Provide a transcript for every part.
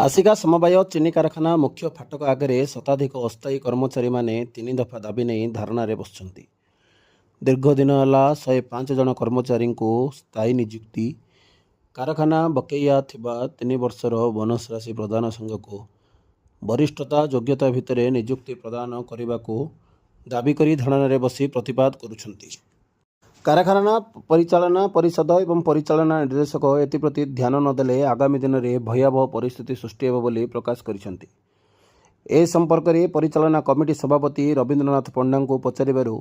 आसिका समवाय चीनी कारखाना मुख्य फाटक आगे शताधिक अस्थायी कर्मचारी माने 3 दफा दाबी नहीं धारणा बसुंट। दीर्घ दिन है 105 जन कर्मचारी को स्थायी नियुक्ति, कारखाना बकेया थिबा 3 वर्षर बोनस राशि प्रदान संघ को वरिष्ठता योग्यता भितर नियुक्ति प्रदान करने को दाबी करी धारणा बसी प्रतिवाद करुछंती। कारखाना परिचालना परिषद एवं परिचालना निर्देशक एप्रति ध्यान नदेले आगामी दिन में भयावह परिस्थिति सृष्टि हेब बोली प्रकाश करिसेंती। ए संपर्क में परिचालना कमिटी सभापति रवींद्रनाथ पंडा को पचारिबारु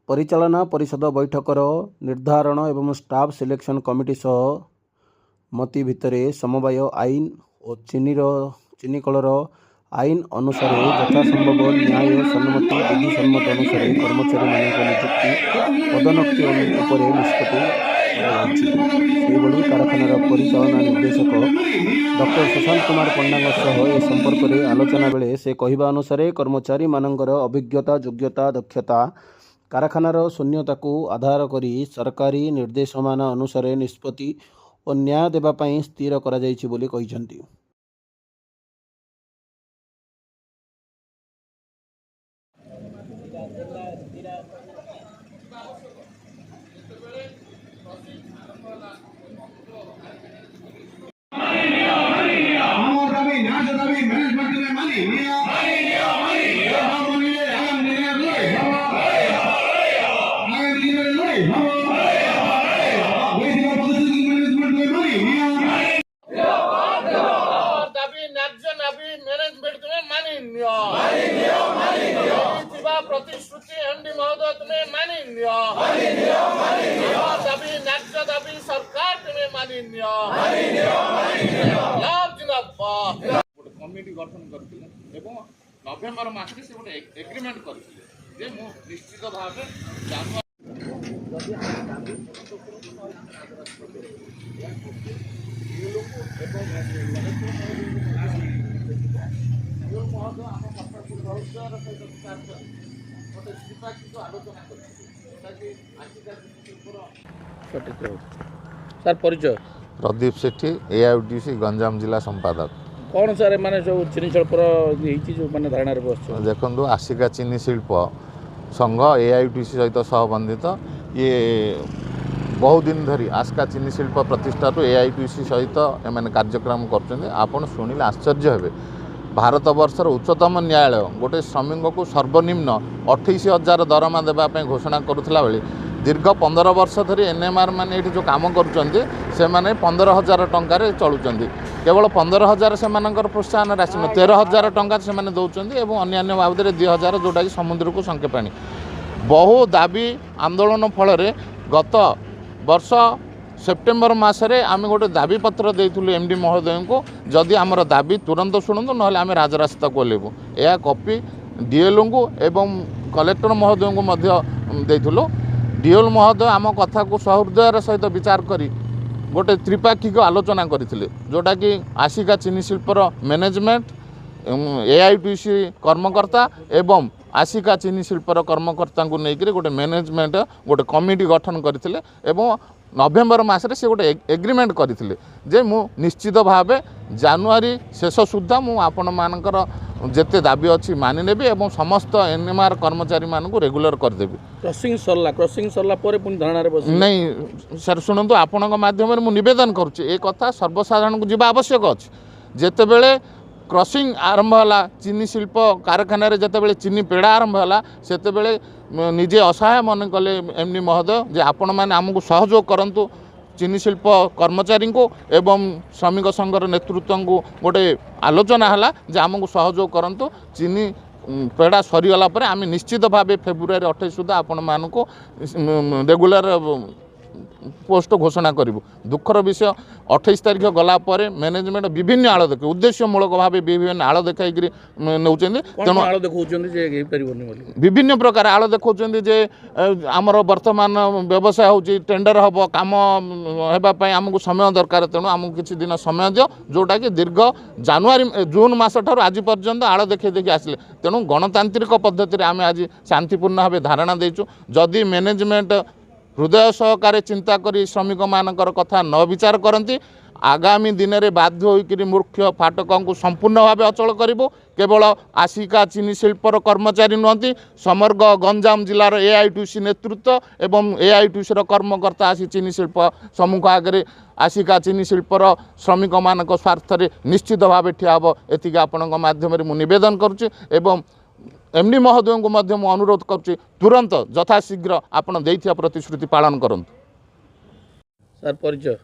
परिचालना परिषद बैठकर निर्धारण एवं स्टाफ सिलेक्शन कमिटी सहमति भितर समवाय आईन और चीनी कलर आईन अनुसार यथासंभव न्याय सम्मति विधि सम्मत अनुसार कर्मचारी नियुक्ति पदोन्नति उपर निष्पत्ति कारखानार परिचालना निर्देशक डॉक्टर सुशांत कुमार पंडा ए संपर्क में आलोचना बेले से कहवा अनुसार कर्मचारी मानकर अभिज्ञता योग्यता दक्षता कारखानार शून्यता को आधार करी सरकारी निर्देशमान अनुसार निष्पत्ति और न्याय देवाई स्थिर करा जाइछि बोली कहिसेंती। प्रतिश्रुति एमडी महोदय तुम्हें मानिन्य दाबी न्याय्य दाबी सरकार तुम्हें मानिन्य कमिटी गठन करथिले एवं नवेम्बर मासरे से गोटे एग्रीमेंट करथिले जे मु निश्चित भाव सर परिचय प्रदीप सेठी एआईटीसी गंजाम जिला संपादक। कौन सर माने जो चीनी शिल्पर जो माने धारणा बस देखो आसिका चीनी शिल्प संघ एआईटीसी सहित सहबंधित ये बहुत दिन धरी आसिका चीनी शिल्प प्रतिष्ठा एआईटीसी सहित एम कार्यक्रम कर शुणिले आश्चर्य हे। भारत वर्षर उच्चतम न्यायालय गोटे श्रमिक को सर्वनिम्न 28,000 दरमा देवाई घोषणा करुला बेले दीर्घ 15 वर्ष धरी एनएमआर माने जो काम करुँचे से 15,000 टंकार चलुंट। केवल 15,000 से प्रोत्साहन राशि 13,000 टंका से दौरान और अन्य बाबद 2,000 जोटा कि समुद्र को संके पानी बहु दाबी आंदोलन फल गत वर्ष सेप्टेम्बर मसरे आम गोटे दाबी पत्र देइथुलु एमडी महोदय को जदि आमर दाबी तुरंत शुणु ना आम राजरास्ता को ओह्लैबु। यह कॉपी डीएल को एवं कलेक्टर महोदय को देइथुलु। डीएल महोदय आम कथा को सहृदय सहित विचार करी गोटे त्रिपाक्षिक आलोचना करथिले जोटा कि आसिका चीनी शिल्पर मैनेजमेंट एआईटीसी कर्मकर्ता एवं आसिका चीनी शिल्पर कर्मकर्ता को लेकर गोटे मैनेजमेंट गोटे कमिटी गठन करथिले एवं नवेम्बर मसरे से गोटे एग्रीमेंट करथिले जे मु निश्चित भाव जानुआरी शेष सुधा मु आपण मानकर जेते दाबी अच्छी मानि नेबी एवं समस्त एनएमआर कर्मचारी मान को रेगुलर करदेबी। क्रॉसिंग सरला परे पुनी धारणा रे बस नहीं सर शुणु आपण माध्यम मु निवेदन करुच्ची ए कथा सर्वसाधारण को जीवा आवश्यक अच्छे जेते बेले क्रॉसिंग आरंभ है चीनी शिल्प कारखाना जिते बड़े चीनी पेड़ा आरंभ है से निजे असहाय मन कले एमडी महोदय जे आपण मैंने आमको सहयोग करंतु चीनी शिल्प कर्मचारी को एवं श्रमिक संघर नेतृत्व को गोटे आलोचना है जे आमको सहयोग करंतु चीनी पेड़ा सरीगला आम निश्चित भाव फेब्रुआरी 28 सुधा आपण मानक रेगुलर पोस्ट घोषणा करूँ। दुखर विषय 28 तारीख गला मैनेजमेंट विभिन्न आड़ देखे उद्देश्यमूलक भाव विभिन्न आड़ देखा नौ विभिन्न प्रकार आड़ देखा आमर वर्तमान व्यवसाय हो टेंडर हम कम होगापी आमको समय दरकार तेणु आमको किसी दिन समय दियो जोटा कि दीर्घ जानुआरी जून मस ठार आज पर्यंत आड़ देखे देखी आसिले तेणु गणतांत्रिक पद्धति आम आज शांतिपूर्ण भाव धारणा देचु। जदि मैनेजमेंट हृदय सहकारे चिंता करी श्रमिक मानकर कथा न विचार करती आगामी दिन में बाध्य होकर मुख्य फाटक को संपूर्ण भाव अचल करूँ केवल आशिका चीनी शिल्पर कर्मचारी नुहति समग्र गंजाम जिलार AITC नेतृत्व एवं AITC कर्मकर्ता आसी चीनी शिल्प सम्मुख आगे आशिका चीनी शिल्पर श्रमिक मान स्वार्थ निश्चित भाव ठिया हे एति आपण माध्यम निवेदन करुच्ची एवं MD महोदय को अनुरोध करुच्ची तुरंत यथाशीघ्र आपण देइथिया प्रतिश्रुति पालन करंतु। सर परिचय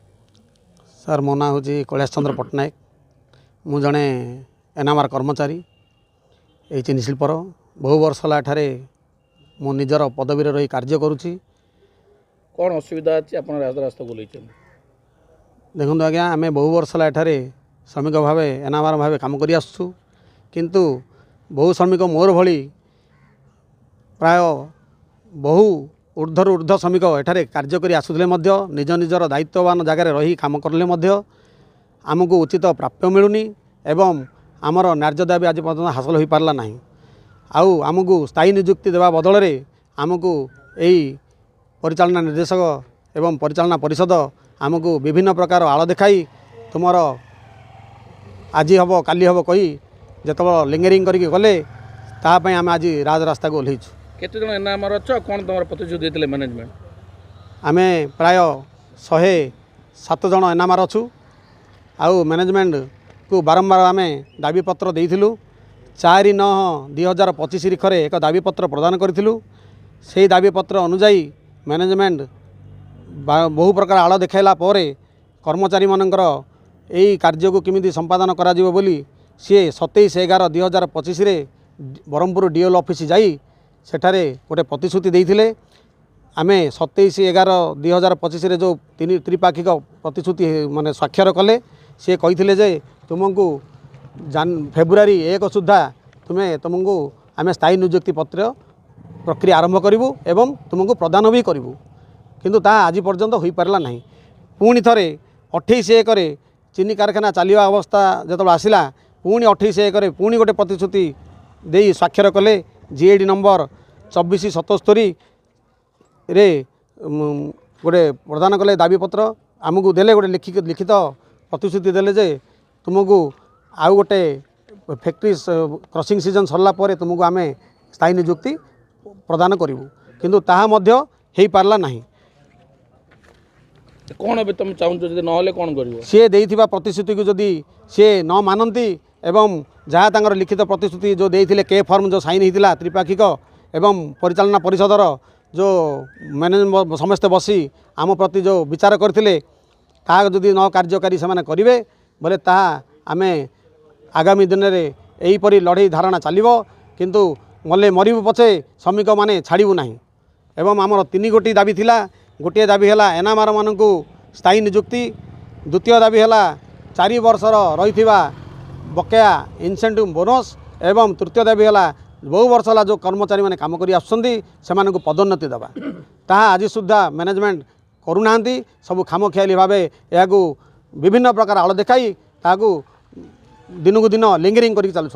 सर मो ना हूँ कैलाश चंद्र पट्टनायक मु जड़े एनामार कर्मचारी ये चीनी शिल्पर बहु वर्ष है मो निजर पदवी रही कार्य करुँची। कौन असुविधा अच्छी आप रास्ता को देखो आज्ञा आम बहु वर्ष है श्रमिक भाव एनामार भाव कम कर आसुँ किंतु बहु श्रमिक मोर भली प्राय बहु ऊर्ध्वर ऊर्ध्व श्रमिक एठारे कार्य करी आसुथिले मध्य निज निजर दायित्ववान जगार रही काम करले मध्य आमको उचित प्राप्य मिलूनी एवं आमर न्याय्य दाबी आज पर्यटन हासिल हो पारला नहीं। आउ आमको स्थायी नियुक्ति देवा बदल में आमको यही परिचालना निर्देशक एवं परिचालना परिषद आमको विभिन्न प्रकार आड़ देखाई तुमर आज हम काली हम कही जो लिंगरिंग करके गले तापाई आम आज राजरास्ता को ओह्लैचु। केते जन एनामार अच्छ कौन तुम प्रतिश्रुति देते मैनेजमेंट आमे प्राय 107 जन एनामार अच्छु आउ मैनेजमेंट को बारंबार आमे दाबीपत्र देइथिलु 4/9/2025 तारिखरे एक दाबीपत्र प्रदान करिथिलु। सेही दाबीपत्र अनुଯାयी मैनेजमेंट बहु प्रकार आड़ देखाइला परे कर्मचारी मानकर एही कार्य को किमिति संपादन करा जिवो बोली सी 27/11/2025 रे ब्रह्मपुर DL ऑफिस जाई सेठारे गोटे प्रतिश्रुति देइथिले। आमे 27/11/2025 रे जो त्रिपाक्षिक प्रतिश्रुति माने स्वाक्षर कले सी कही जे तुमको फेब्रुआरी 1 सुधा तुमको आमे स्थायी नियुक्ति पत्र प्रक्रिया आरंभ करूँ एवं तुमको प्रदान भी करूँ किंतु ता आज पर्यंत हो पारला नहीं। पुणी थे 28/1 चीनी कारखाना चलवा अवस्था जो आसला पुणी 28/1 पुणी गोटे प्रतिश्रुति दे स्वाक्षर कले GAD नंबर 2477 रे गोटे प्रदान कले दाबीपत्र आमको देले गोटे लिखित प्रतिश्रुति देले जे तुमको आउ गोटे फैक्ट्री क्रॉसिंग सीजन सरला परे तुमको आमे स्थायी नियुक्ति प्रदान करूँ किंतु ताहा मध्य हो पारला नहीं। कौन अभी तुम चाहूँ जब ना कौन कर सी देइथिबा प्रतिश्रुति को जदि सी न मानती एवं जहाँ तांकर लिखित प्रतिश्रुति जो देइथिले के फॉर्म जो साइन होता त्रिपाक्षिक एवं परिचालना परिषदर जो मैनेजमेंट समस्ते बसी आम प्रति जो विचार करथिले ताहा जदि न कार्यकारी से करेंगे बोले ताहा आमे आगामी दिन में यहीपरी लड़ई धारणा चलो किंतु मले मरबू पछे श्रमिक माने छाड़ू ना। एवं आमर 3 गोटी दाबी थिला गोटे दाबी है एनामार मानू स्थायी नियुक्ति द्वितीय दाबी है 4 वर्षर रही बकेया इनसेंटिव बोनस एवं तृतीय दाबी है बहु वर्ष है जो कर्मचारी मैंने काम कर आसुँच पदोन्नति देवा ताहा आज सुधा मैनेजमेंट करूना सब खाम खियाली भाव या विभिन्न प्रकार आड़ देखाई ताकू दिन को दिन लिंगरिंग कर चलुँच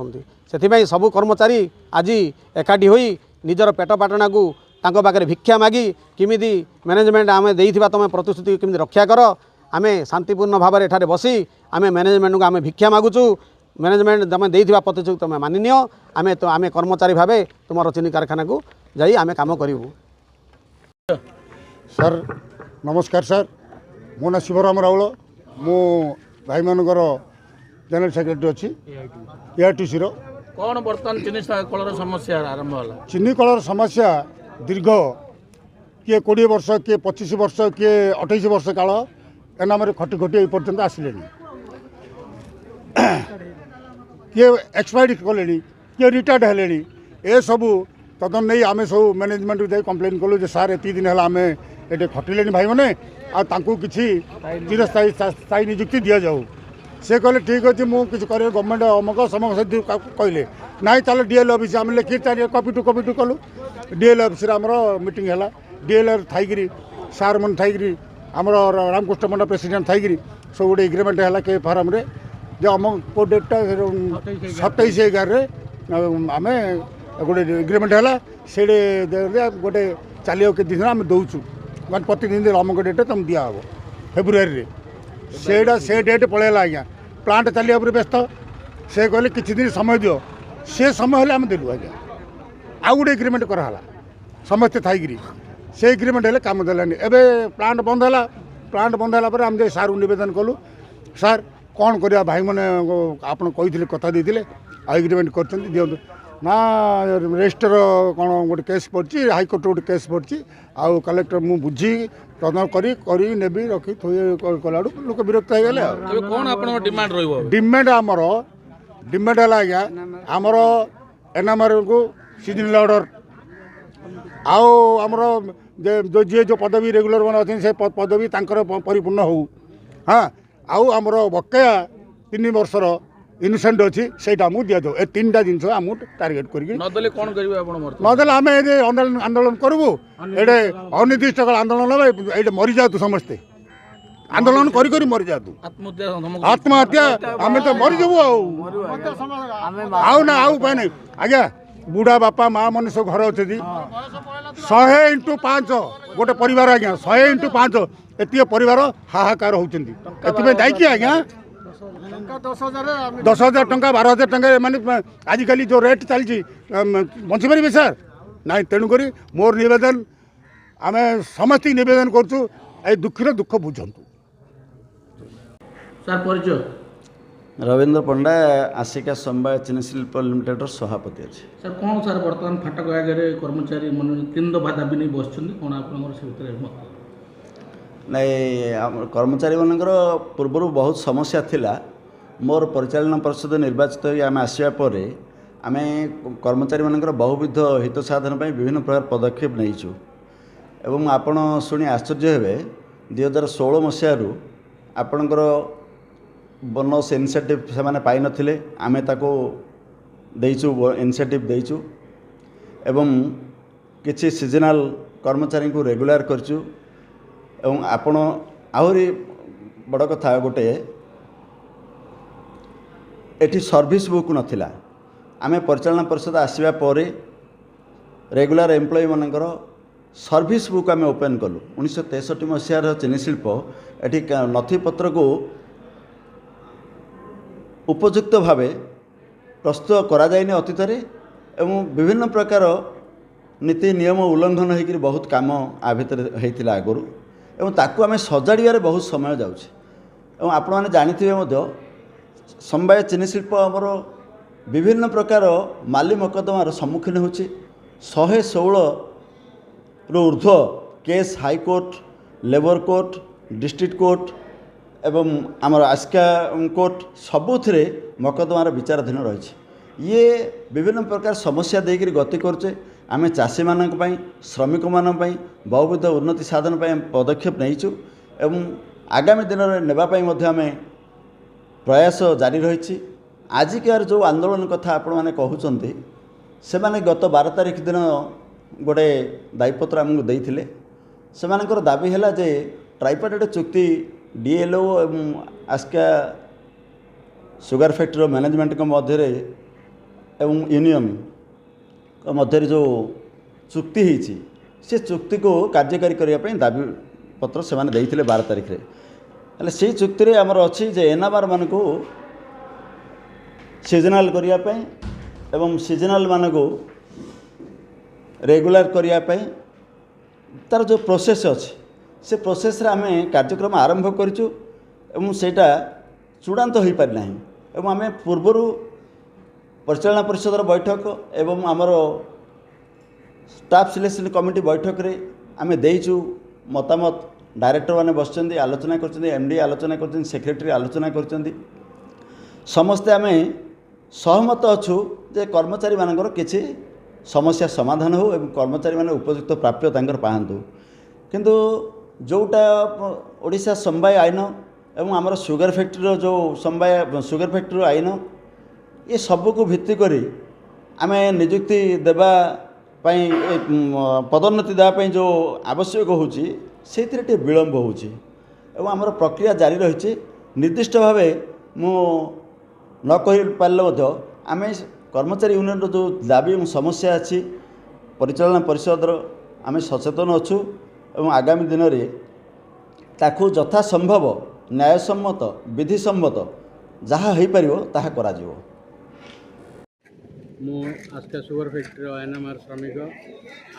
से सबू कर्मचारी आज एकाठी होई निजर पेट पाटना को तांको पाखे भिक्षा मागी किमिति मैनेजमेंट आमे देइथिबा तमे प्रतिश्रुति किमिति रक्षा कर आमे शांतिपूर्ण भाव में एठारे बसी आमे मैनेजमेंट को आमे भिक्षा मागुचु मैनेजमेंट तमे देइथिबा प्रतिश्रुति तमे मानि नियो आमे तो आमे कर्मचारी भावे तुमर चीनी कारखाना को जाई आमे काम करिवु। सर नमस्कार सर मो ना शिवराम राउल मो भाई मानकर जनरल सेक्रेटरी अच्छी AITC रो कौन बर्तमान चीनी कलर समस्या आरंभ होला चीनी कलर समस्या दीर्घ किए 20 वर्ष किए 25 वर्ष किए 28 वर्ष काल एनाम खटी खटी पर्यंत आसिले किए एक्सपायर्ड कले किए रिटायर्ड हेले ए सबू तदन नहीं आम सब मैनेजमेंट को कंप्लेन कलु जे सार एति दिन है आम ये खटिले भाई मैंने किसी चिरस्थायी स्थायी नियुक्ति दि जाऊ से कहले ठीक अच्छे मुझे कर गवर्नमेंट अमक समक कहले ना चलो DL ऑफिस आम लिखी कपी टू कलु DL ऑफिस आमर मीटिंग है DL थी सार मन थी आम रामकृष्ण मंडल प्रेसिडेंट थी सब गोटे एग्रीमेंट है के फार्म रे जो आम को डेटा 27/11 आम गोटे एग्रीमेंट है से गोटे चलो के दिन आम दौचु मान प्रतिदिन अमुक डेट तुम दिहब फेब्रुआरी ସେଇଟା ସେ ଡେଟ୍ ପଳେଇଲା ଆଜ୍ଞା ପ୍ଲାଣ୍ଟ ଚାଲିବା ଉପରେ ବ୍ୟସ୍ତ ସେ କହିଲେ କିଛି ଦିନ ସମୟ ଦିଅ ସେ ସମୟ ହେଲେ ଆମେ ଦେଲୁ ଆଜ୍ଞା ଆଉ ଗୋଟେ ଏଗ୍ରିମେଣ୍ଟ କରାହେଲା ସମସ୍ତେ ଥାଇକିରି ସେ ଏଗ୍ରିମେଣ୍ଟ ହେଲେ କାମ ଦେଲାନି ଏବେ ପ୍ଲାଣ୍ଟ ବନ୍ଦ ହେଲା ପରେ ଆମେ ଯାଇ ସାର୍କୁ ନିବେଦନ କଲୁ ସାର୍ କ'ଣ କରିବା ଭାଇମାନେ ଆପଣ କହିଥିଲେ କଥା ଦେଇଥିଲେ ଆଉ ଏଗ୍ରିମେଣ୍ଟ କରିଛନ୍ତି ଦିଅନ୍ତୁ ନା ରେଜିଷ୍ଟର କ'ଣ ଗୋଟେ କେସ୍ ପଡ଼ିଛି ହାଇକୋର୍ଟରେ ଗୋଟେ କେସ୍ ପଡ଼ିଛି ଆଉ କଲେକ୍ଟର ମୁଁ ବୁଝି ତଦନ୍ତ କରି ନେବି ରଖି ଥୋଇ କଲାଠୁ ଲୋକ ବିରକ୍ତ ହେଇଗଲେ ଆଉ ଏବେ କ'ଣ ଆପଣଙ୍କ ଡିମାଣ୍ଡ ରହିବ? ଡିମାଣ୍ଡ ହେଲା ଆଜ୍ଞା ଆମର ଏନ୍ଏମ୍ଆର୍କୁ ସିଜନାଲ ଅର୍ଡ଼ର ଆଉ ଆମର ଯିଏ ଯେଉଁ ପଦବୀ ରେଗୁଲାର ମାନେ ଅଛନ୍ତି ସେ ପଦବୀ ତାଙ୍କର ପରିପୂର୍ଣ୍ଣ ହେଉ ହଁ ଆଉ ଆମର ବକେୟା 3 ବର୍ଷର ଇନସେଣ୍ଟ ଅଛି ସେଇଟା ଆମକୁ ଦିଆଯାଉ ଏ 3ଟା ଜିନିଷ ଆମକୁ ଟାର୍ଗେଟ୍ କରିକି ନଦେଲେ କ'ଣ କରିବେ ଆପଣ? ନଦେଲେ ଆମେ ଏଠି ଆନ୍ଦୋଳନ କରିବୁ ଏଇଠି ଅନିର୍ଦ୍ଦିଷ୍ଟ କାଳ ଆନ୍ଦୋଳନ ହେବ ଏଇଠି ମରିଯାଆନ୍ତୁ ସମସ୍ତେ ଆନ୍ଦୋଳନ କରି ମରିଯାଆନ୍ତୁ ଆତ୍ମହତ୍ୟା ଆମେ ତ ମରିଯିବୁ ଆଉ ନା ଆଉ ଉପାୟ ନାହିଁ ଆଜ୍ଞା ବୁଢ଼ା ବାପା ମା ମାନେ ସବୁ ଘରେ ଅଛନ୍ତି 100x5 ଗୋଟେ ପରିବାର ଆଜ୍ଞା 100x5 ଏତିକି ପରିବାର ହାହାକାର ହେଉଛନ୍ତି ଏଥିପାଇଁ ଦାୟୀ ଆଜ୍ଞା 10,000 ଟଙ୍କା 12,000 ଟଙ୍କା ମାନେ ଆଜିକାଲି ଯେଉଁ ରେଟ୍ ଚାଲିଛି ବଞ୍ଚିପାରିବେ ସାର୍ ନାଇଁ ତେଣୁକରି ମୋର ନିବେଦନ ଆମେ ସମସ୍ତଙ୍କୁ ନିବେଦନ କରୁଛୁ ଏଇ ଦୁଃଖର ଦୁଃଖ ବୁଝନ୍ତୁ। ସାର୍ ପରିଚୟ? रवींद्र पंडा आसिका समवाय चीनी शिल्प लिमिटेडर सभापति अच्छे। ସାର୍ କ'ଣ ସାର୍ ବର୍ତ୍ତମାନ ଫାଟକ ଆଗରେ କର୍ମଚାରୀ ମାନେ 3 ଦଫା ଦାବି ନେଇ ବସିଛନ୍ତି କ'ଣ ଆପଣଙ୍କର ସେ ଭିତରେ ମତ? ନାଇଁ कर्मचारी मानकर पूर्व बहुत समस्या थिला मोर परिचालन परिषद निर्वाचित हो आम आसवा पर आम कर्मचारी मानकर बहुविध हित साधन विभिन्न प्रकार पदक्षेप नहींचु एवं आपण शुणी आश्चर्य हे 2016 मसीह आपणकर बोनस इनिशिएटिव से माने पाई नथिले आमे ताको देइचु इनिशिएटिव देइचु एवं किछि सीजनल कर्मचारी को रेगुलर करचु एवं आपण आहुरी बड़ कथा गोटे एठी सर्विस बुक नथिला आमे परिचालन परिषद आसीबा परे रेगुलर एम्प्लॉय मानकर सर्विस बुक आमे ओपन कलु 1963 मसीहार चीनी शिल्प एठी नथिपत्र को उपयुक्त भाव प्रस्तुत करा जायनि अतीत एवं विभिन्न प्रकार नीति नियम उल्लंघन होकर बहुत काम आ भितर होता आगु एवं ताकू आम सजाड़ियारे बहुत समय जाऊँचे एवं आपण मैंने जानिथिबे समवाय चीनी शिल्प आमर विभिन्न प्रकार माली मकदमार सम्मुखीन होची 116 रु ऊर्ध्व case high court labour court district court एवं आमर आस्का कोर्ट सबुथिरे मकदमार विचाराधीन रही ये विभिन्न प्रकार समस्या देकर गति करचे आम चाषी मानक पई श्रमिक मानक पई बहुविध उन्नति साधन पई पदक्षेप नहींचु एवं आगामी दिन में नेबापी आम प्रयास जारी रही आजिकार जो आंदोलन कथा आपण मैंने कहते से माने गत 12 तारिख दिन गोटे दायीपत्र आमको देते से दाबी है जे ट्राइपार्टाइट चुक्ति डीएलओ एवं आस्का सुगर फैक्ट्री मैनेजमेंट मध्य एवं यूनियन मध्य जो चुक्ति होती से चुक्ति को कार्यकारी करने दाबी पत्र से 12 तारिख रे से चुक्ति आमर अच्छी जे एनआरआर मान को सीजनाल करने एवं सीजनाल मान को रेगुलर करने तार जो प्रोसेस अच्छी से प्रोसेस रे आमे कार्यक्रम आरंभ करिचु एवं सेटा चूड़ांत हो पारि नाही एवं आमे पूर्वरु परिचालन परिषद बैठक एवं आमर स्टाफ सिलेक्शन कमिटी बैठक रे आमे देइचु मतामत डायरेक्टर माने बसचंदी आलोचना करचंदी एमडी आलोचना करचंदी सेक्रेटरी आलोचना करचंदी समस्ते आमे सहमत अछु जे कर्मचारी मानकर किछि समस्या समाधान हो एवं कर्मचारी माने उपयुक्त प्राप्य तांकर पाहंतु किंतु जोटा ओडिशा समवाय आईन एवं आमर सुगर फैक्ट्री जो समवाय सुगर फैक्ट्री आईन ये सबको भित्ति करी आमे नियुक्ति देबा पई पदोन्नति देवाई जो आवश्यक होची सेथिरे टे विलंब होची एवं आमर प्रक्रिया जारी रही निर्दिष्ट भाव मु न कहि पारले मध्य आमे कर्मचारी यूनियन जो दाबी और समस्या अच्छी परिचालन परिषद आमे सचेतन अच्छु एवं आगामी दिन में ताकू यथा संभव ନ୍ୟାୟସମ୍ମତ ବିଧିସମ୍ମତ ଯାହା ହୋଇପାରିବ ତାହା କରାଯିବ। ମୁଁ ଆସ୍କା ସୁଗର ଫ୍ୟାକ୍ଟ୍ରିର ଏନ୍ଏମ୍ଆର୍ ଶ୍ରମିକ।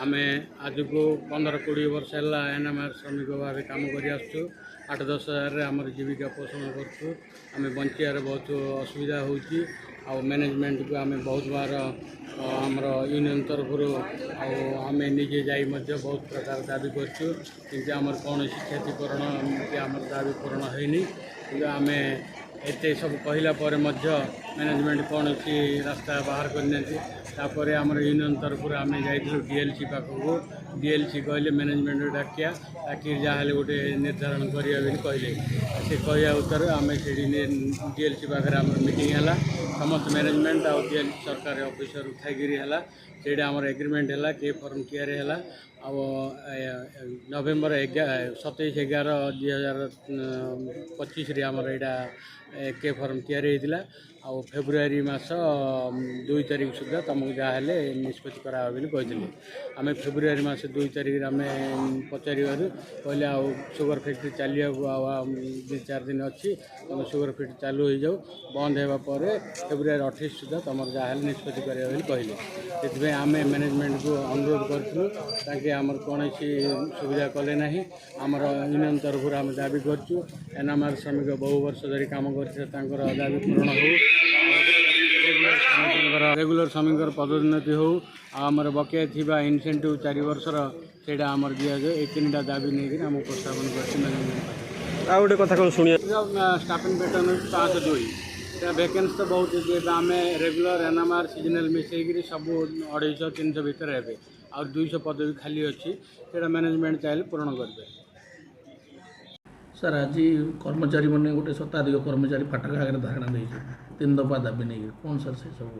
ଆମେ ଆଜକୁ 15-20 ବର୍ଷ ହେଲା ଏନ୍ଏମ୍ଆର୍ ଶ୍ରମିକ ଭାବେ କାମ କରି ଆସୁଛୁ। 8-10 ହଜାରରେ ଆମର ଜୀବିକା ପୋଷଣ କରୁଛୁ। ଆମେ ବଞ୍ଚିବାରେ ବହୁତ ଅସୁବିଧା ହେଉଛି। ଆଉ ମ୍ୟାନେଜମେଣ୍ଟକୁ ଆମେ ବହୁତ ବାର ଆମର ୟୁନିୟନ୍ ତରଫରୁ ଆଉ ଆମେ ନିଜେ ଯାଇ ମଧ୍ୟ ବହୁତ ପ୍ରକାର ଦାବି କରିଛୁ, କିନ୍ତୁ ଆମର କୌଣସି କ୍ଷତିପୂରଣ କି ଆମର ଦାବି ପୂରଣ ହୋଇନି। କିନ୍ତୁ ଆମେ ଏତେ ସବୁ କହିଲା ପରେ ମଧ୍ୟ ମ୍ୟାନେଜମେଣ୍ଟ କୌଣସି ରାସ୍ତା ବାହାର କରିନାହାନ୍ତି। ତାପରେ ଆମର ୟୁନିୟନ୍ ତରଫରୁ ଆମେ ଯାଇଥିଲୁ ଡିଏଲ୍ସି ପାଖକୁ। ଡିଏଲ୍ସି କହିଲେ ମ୍ୟାନେଜମେଣ୍ଟ ଡାକି ଯାହାହେଲେ ଗୋଟେ ନିର୍ଦ୍ଧାରଣ କରିବା ବୋଲି କହିଲେ। ସେ କହିବା ଉତ୍ତର ଆମେ ସେଠି ଡିଏଲ୍ସି ପାଖରେ ଆମର ମିଟିଂ ହେଲା। ସମସ୍ତ ମ୍ୟାନେଜମେଣ୍ଟ ଆଉ ଡିଏଲ୍ସି ସରକାରୀ ଅଫିସର ଥାଇକିରି ହେଲା। ସେଇଟା ଆମର ଏଗ୍ରିମେଣ୍ଟ ହେଲା, କେ ଫର୍ମ ତିଆରି ହେଲା। ଆଉ ନଭେମ୍ବର 27/11/2025 ଆମର ଏଇଟା କେ ଫର୍ମ ତିଆରି ହେଇଥିଲା। ଆଉ ଫେବୃଆରୀ ମାସ 2 ତାରିଖ ସୁଦ୍ଧା ତୁମକୁ ଯାହାହେଲେ ନିଷ୍ପତ୍ତି କରାହେବ ବୋଲି କହିଥିଲେ। ଆମେ ଫେବୃଆରୀ ମାସ 2 ତାରିଖରେ ଆମେ ପଚାରିବାରୁ କହିଲେ ଆଉ ସୁଗର ଫ୍ୟାକ୍ଟ୍ରି ଚାଲିବାକୁ ଆଉ 2-4 ଦିନ ଅଛି, ତୁମ ସୁଗର ଫ୍ୟାକ୍ଟ୍ରି ଚାଲୁ ହୋଇଯାଉ, ବନ୍ଦ ହେବା ପରେ ଫେବୃଆରୀ 28 ସୁଦ୍ଧା ତୁମର ଯାହାହେଲେ ନିଷ୍ପତ୍ତି କରିବା ବୋଲି କହିଲେ। ସେଥିପାଇଁ ଆମେ ମ୍ୟାନେଜମେଣ୍ଟକୁ ଅନୁରୋଧ କରିଥିଲୁ, ତାଙ୍କେ ଆମର କୌଣସି ସୁବିଧା କଲେ ନାହିଁ। ଆମର ୟୁନିୟନ୍ ତରଫରୁ ଆମେ ଦାବି କରିଛୁ, ଏନ୍ଏମ୍ଆର୍ ଶ୍ରମିକ ବହୁ ବର୍ଷ ଧରି କାମ କରିଥିଲେ, ତାଙ୍କର ଦାବି ପୂରଣ ହେଉ। ରେଗୁଲାର ଶ୍ରମିକଙ୍କର ପଦୋନ୍ନତି ହେଉ। ଆଉ ଆମର ବକେୟା ଥିବା ଇନସେଣ୍ଟିଭ୍ 4 ବର୍ଷର ସେଇଟା ଆମର ଦିଆଯାଉ। ଏଇ 3ଟା ଦାବି ନେଇକରି ଆମେ ଉପସ୍ଥାପନ କରିଛୁ ମ୍ୟାନେଜମେଣ୍ଟ ପାଖରେ। ଆଉ ଗୋଟେ କଥା କ'ଣ ଶୁଣିବା, ଷ୍ଟାଫିଂ ପ୍ୟାଟର୍ନ ହେଉଛି 502। এটা ভ্যাকেন্সি তো ବହୁତ ଅଛି। ଏବେ ଆମେ ରେଗୁଲାର ଏନ୍ଏମ୍ଆର୍ ସିଜନାଲ୍ ମିଶାଇକିରି ସବୁ 250-300 ଭିତରେ ହେବେ। ଆଉ 200 ପଦବୀ ଖାଲି ଅଛି, ସେଇଟା ମ୍ୟାନେଜମେଣ୍ଟ ଚାହିଁଲେ ପୂରଣ କରିବେ। ସାର୍ ଆଜି କର୍ମଚାରୀମାନେ ଗୋଟେ ଶତାଧିକ କର୍ମଚାରୀ ଫାଟକ ଆଗରେ ଧାରଣା ଦେଇଛନ୍ତି 3 ଦଫା ଦାବି ନେଇକି, କ'ଣ ସାର୍ ସେ ସବୁ?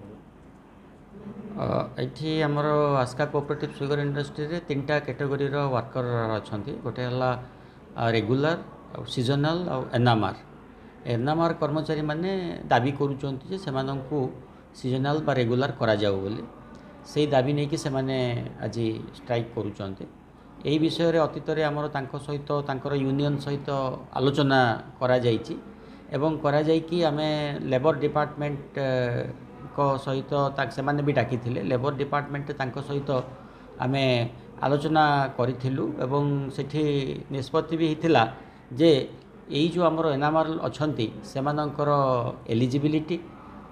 ଏଠି ଆମର ଆସ୍କା କୋଅପରେଟିଭ୍ ସୁଗର ଇଣ୍ଡଷ୍ଟ୍ରିରେ 3ଟା କ୍ୟାଟେଗୋରୀର ୱାର୍କର ଅଛନ୍ତି। ଗୋଟେ ହେଲା ରେଗୁଲାର, ଆଉ ସିଜନାଲ୍, ଆଉ ଏନ୍ଏମ୍ଆର୍। ଏନ୍ଏମ୍ଆର୍ କର୍ମଚାରୀମାନେ ଦାବି କରୁଛନ୍ତି ଯେ ସେମାନଙ୍କୁ ସିଜନାଲ୍ ବା ରେଗୁଲାର କରାଯାଉ ବୋଲି। ସେଇ ଦାବି ନେଇକି ସେମାନେ ଆଜି ଷ୍ଟ୍ରାଇକ୍ କରୁଛନ୍ତି। ଏହି ବିଷୟରେ ଅତୀତରେ ଆମର ତାଙ୍କ ସହିତ ତାଙ୍କର ୟୁନିୟନ୍ ସହିତ ଆଲୋଚନା କରାଯାଇଛି ଏବଂ କରାଯାଇକି ଆମେ ଲେବର ଡିପାର୍ଟମେଣ୍ଟଙ୍କ ସହିତ ସେମାନେ ବି ଡାକିଥିଲେ। ଲେବର ଡିପାର୍ଟମେଣ୍ଟ ତାଙ୍କ ସହିତ ଆମେ ଆଲୋଚନା କରିଥିଲୁ ଏବଂ ସେଠି ନିଷ୍ପତ୍ତି ବି ହେଇଥିଲା ଯେ ଏଇ ଯେଉଁ ଆମର ଏନ୍ଏମ୍ଆର୍ ଅଛନ୍ତି ସେମାନଙ୍କର ଏଲିଜିବିଲିଟି,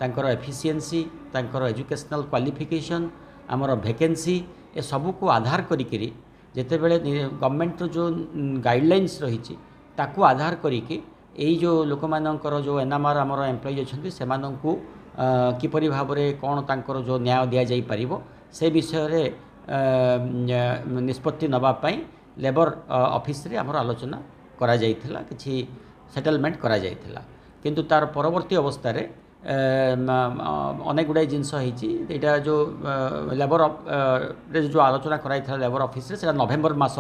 ତାଙ୍କର ଏଫିସିଏନ୍ସି, ତାଙ୍କର ଏଜୁକେସନାଲ୍ କ୍ୱାଲିଫିକେସନ୍, ଆମର ଭେକେନ୍ସି ଏସବୁକୁ ଆଧାର କରିକିରି ଯେତେବେଳେ ଗଭର୍ଣ୍ଣମେଣ୍ଟର ଯେଉଁ ଗାଇଡ଼ଲାଇନ୍ସ ରହିଛି ତାକୁ ଆଧାର କରିକି ଏଇ ଯେଉଁ ଲୋକମାନଙ୍କର ଯେଉଁ ଏନ୍ଏମ୍ଆର୍ ଆମର ଏମ୍ପ୍ଲୟି ଅଛନ୍ତି ସେମାନଙ୍କୁ କିପରି ଭାବରେ କ'ଣ ତାଙ୍କର ଯେଉଁ ନ୍ୟାୟ ଦିଆଯାଇପାରିବ ସେ ବିଷୟରେ ନିଷ୍ପତ୍ତି ନେବା ପାଇଁ ଲେବର ଅଫିସରେ ଆମର ଆଲୋଚନା କରାଯାଇଥିଲା, କିଛି ସେଟଲମେଣ୍ଟ କରାଯାଇଥିଲା। କିନ୍ତୁ ତାର ପରବର୍ତ୍ତୀ ଅବସ୍ଥାରେ ଅନେକ ଗୁଡ଼ିଏ ଜିନିଷ ହେଇଛି। ଏଇଟା ଯେଉଁ ଲେବରରେ ଯେଉଁ ଆଲୋଚନା କରାଯାଇଥିଲା ଲେବର ଅଫିସରେ, ସେଇଟା ନଭେମ୍ବର ମାସ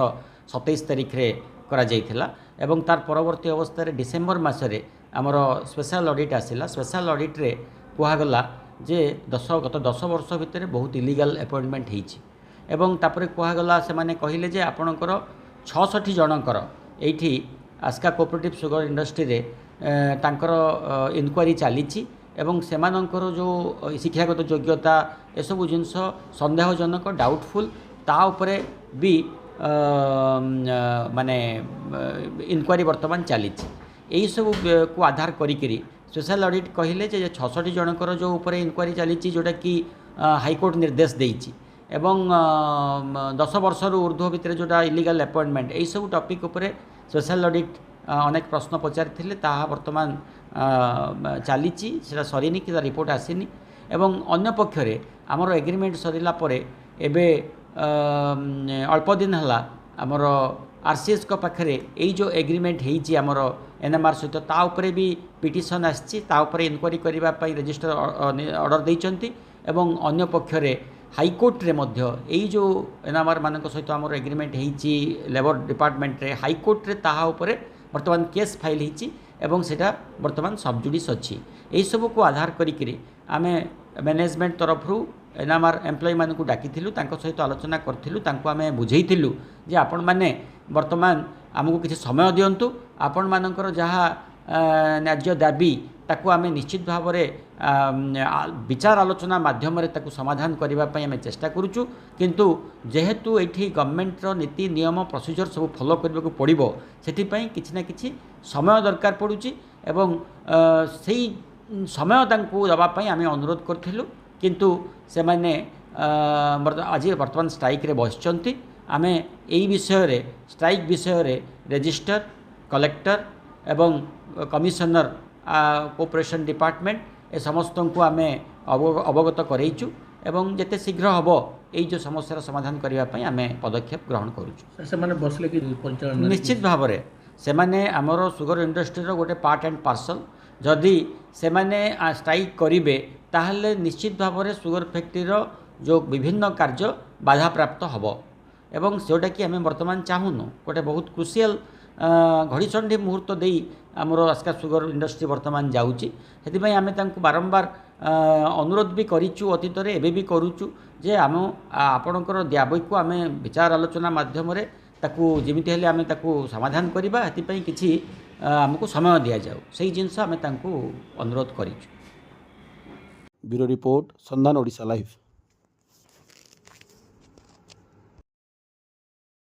27 ତାରିଖରେ କରାଯାଇଥିଲା ଏବଂ ତାର ପରବର୍ତ୍ତୀ ଅବସ୍ଥାରେ ଡିସେମ୍ବର ମାସରେ ଆମର ସ୍ପେଶାଲ ଅଡ଼ିଟ୍ ଆସିଲା। ସ୍ପେଶାଲ ଅଡ଼ିଟ୍ରେ କୁହାଗଲା ଯେ ଗତ 10 ବର୍ଷ ଭିତରେ ବହୁତ ଇଲିଗାଲ ଆପଏଣ୍ଟମେଣ୍ଟ ହେଇଛି ଏବଂ ତାପରେ କୁହାଗଲା, ସେମାନେ କହିଲେ ଯେ ଆପଣଙ୍କର 66 ଜଣଙ୍କର ଏଇଠି ଆସ୍କା କୋଅପରେଟିଭ୍ ସୁଗର ଇଣ୍ଡଷ୍ଟ୍ରିରେ ତାଙ୍କର ଇନକ୍ୱାରି ଚାଲିଛି ଏବଂ ସେମାନଙ୍କର ଯେଉଁ ଶିକ୍ଷାଗତ ଯୋଗ୍ୟତା ଏସବୁ ଜିନିଷ ସନ୍ଦେହଜନକ, ଡାଉଟଫୁଲ୍, ତା ଉପରେ ବି ମାନେ ଇନକ୍ୱାରି ବର୍ତ୍ତମାନ ଚାଲିଛି। ଏହିସବୁକୁ ଆଧାର କରିକିରି ସ୍ପେଶାଲ ଅଡ଼ିଟ୍ କହିଲେ ଯେ 66 ଜଣଙ୍କର ଯେଉଁ ଉପରେ ଇନକ୍ୱାରି ଚାଲିଛି, ଯେଉଁଟାକି ହାଇକୋର୍ଟ ନିର୍ଦ୍ଦେଶ ଦେଇଛି ଏବଂ 10 ବର୍ଷରୁ ଉର୍ଦ୍ଧ୍ୱ ଭିତରେ ଯେଉଁଟା ଇଲିଗାଲ ଆପଏଣ୍ଟମେଣ୍ଟ, ଏହିସବୁ ଟପିକ୍ ଉପରେ ସ୍ପେଶାଲ ଅଡ଼ିଟ୍ ଅନେକ ପ୍ରଶ୍ନ ପଚାରିଥିଲେ। ତାହା ବର୍ତ୍ତମାନ ଚାଲିଛି, ସେଇଟା ସରିନି କି ତା ରିପୋର୍ଟ ଆସିନି। ଏବଂ ଅନ୍ୟ ପକ୍ଷରେ ଆମର ଏଗ୍ରିମେଣ୍ଟ ସରିଲା ପରେ ଏବେ ଅଳ୍ପ ଦିନ ହେଲା ଆମର ଆର୍ସିଏସ୍ଙ୍କ ପାଖରେ ଏଇ ଯେଉଁ ଏଗ୍ରିମେଣ୍ଟ ହେଇଛି ଆମର ଏନ୍ଏମ୍ଆର୍ ସହିତ, ତା ଉପରେ ବି ପିଟିସନ୍ ଆସିଛି, ତା ଉପରେ ଇନକ୍ୱାରି କରିବା ପାଇଁ ରେଜିଷ୍ଟର ଅର୍ଡ଼ର ଦେଇଛନ୍ତି ଏବଂ ଅନ୍ୟ ପକ୍ଷରେ ହାଇକୋର୍ଟରେ ମଧ୍ୟ ଏଇ ଯେଉଁ ଏନ୍ଏମ୍ଆର୍ ମାନଙ୍କ ସହିତ ଆମର ଏଗ୍ରିମେଣ୍ଟ ହେଇଛି ଲେବର ଡିପାର୍ଟମେଣ୍ଟରେ, ହାଇକୋର୍ଟରେ ତାହା ଉପରେ ବର୍ତ୍ତମାନ କେସ୍ ଫାଇଲ୍ ହେଇଛି ଏବଂ ସେଇଟା ବର୍ତ୍ତମାନ ସବଜୁଡ଼ିସ୍ ଅଛି। ଏହିସବୁକୁ ଆଧାର କରିକିରି ଆମେ ମ୍ୟାନେଜମେଣ୍ଟ ତରଫରୁ ଏନ୍ଏମ୍ଆର୍ ଏମ୍ପ୍ଲୟିମାନଙ୍କୁ ଡାକିଥିଲୁ, ତାଙ୍କ ସହିତ ଆଲୋଚନା କରିଥିଲୁ, ତାଙ୍କୁ ଆମେ ବୁଝେଇଥିଲୁ ଯେ ଆପଣମାନେ ବର୍ତ୍ତମାନ ଆମକୁ କିଛି ସମୟ ଦିଅନ୍ତୁ ଆପଣମାନଙ୍କର ଯାହା ନ୍ୟାଯ୍ୟ ଦାବି ତାକୁ ଆମେ ନିଶ୍ଚିତ ଭାବରେ ବିଚାର ଆଲୋଚନା ମାଧ୍ୟମରେ ତାକୁ ସମାଧାନ କରିବା ପାଇଁ ଆମେ ଚେଷ୍ଟା କରୁଛୁ। କିନ୍ତୁ ଯେହେତୁ ଏଇଠି ଗଭର୍ଣ୍ଣମେଣ୍ଟର ନୀତି ନିୟମ ପ୍ରୋସିଜର ସବୁ ଫଲୋ କରିବାକୁ ପଡ଼ିବ, ସେଥିପାଇଁ କିଛି ନା କିଛି ସମୟ ଦରକାର ପଡ଼ୁଛି ଏବଂ ସେଇ ସମୟ ତାଙ୍କୁ ଦେବା ପାଇଁ ଆମେ ଅନୁରୋଧ କରିଥିଲୁ। କିନ୍ତୁ ସେମାନେ ଆଜି ବର୍ତ୍ତମାନ ଷ୍ଟ୍ରାଇକ୍ରେ ବସିଛନ୍ତି। ଆମେ ଏଇ ବିଷୟରେ ଷ୍ଟ୍ରାଇକ୍ ବିଷୟରେ ରେଜିଷ୍ଟର, କଲେକ୍ଟର ଏବଂ କମିଶନର କୋଅପରେସନ୍ ଡିପାର୍ଟମେଣ୍ଟ ଏ ସମସ୍ତଙ୍କୁ ଆମେ ଅବଗତ କରାଇଛୁ ଏବଂ ଯେତେ ଶୀଘ୍ର ହେବ ଏଇ ଯେଉଁ ସମସ୍ୟାର ସମାଧାନ କରିବା ପାଇଁ ଆମେ ପଦକ୍ଷେପ ଗ୍ରହଣ କରୁଛୁ। ସେମାନେ ବସିଲେ କି ପରିଚାଳନା ନିଶ୍ଚିତ ଭାବରେ ସେମାନେ ଆମର ସୁଗର ଇଣ୍ଡଷ୍ଟ୍ରିର ଗୋଟେ ପାର୍ଟ ଆଣ୍ଡ ପାର୍ସଲ। ଯଦି ସେମାନେ ଷ୍ଟ୍ରାଇକ୍ କରିବେ ତାହେଲେ ନିଶ୍ଚିତ ଭାବରେ ସୁଗର ଫ୍ୟାକ୍ଟ୍ରିର ଯେଉଁ ବିଭିନ୍ନ କାର୍ଯ୍ୟ ବାଧାପ୍ରାପ୍ତ ହେବ ଏବଂ ଯେଉଁଟାକି ଆମେ ବର୍ତ୍ତମାନ ଚାହୁଁନୁ। ଗୋଟେ ବହୁତ କ୍ରୁସିଆଲ୍ ଘଡ଼ିସନ୍ଧି ମୁହୂର୍ତ୍ତ ଦେଇ ଆମର ଆସ୍କା ସୁଗର ଇଣ୍ଡଷ୍ଟ୍ରି ବର୍ତ୍ତମାନ ଯାଉଛି। ସେଥିପାଇଁ ଆମେ ତାଙ୍କୁ ବାରମ୍ବାର ଅନୁରୋଧ ବି କରିଛୁ, ଅତୀତରେ ଏବେ ବି କରୁଛୁ ଯେ ଆପଣଙ୍କର ଦାବିକୁ ଆମେ ବିଚାର ଆଲୋଚନା ମାଧ୍ୟମରେ ତାକୁ ଯେମିତି ହେଲେ ଆମେ ତାକୁ ସମାଧାନ କରିବା, ସେଥିପାଇଁ କିଛି ଆମକୁ ସମୟ ଦିଆଯାଉ, ସେଇ ଜିନିଷ ଆମେ ତାଙ୍କୁ ଅନୁରୋଧ କରିଛୁ। ବ୍ୟୁରୋ ରିପୋର୍ଟ, ସନ୍ଧାନ ଓଡ଼ିଶା ଲାଇଭ୍।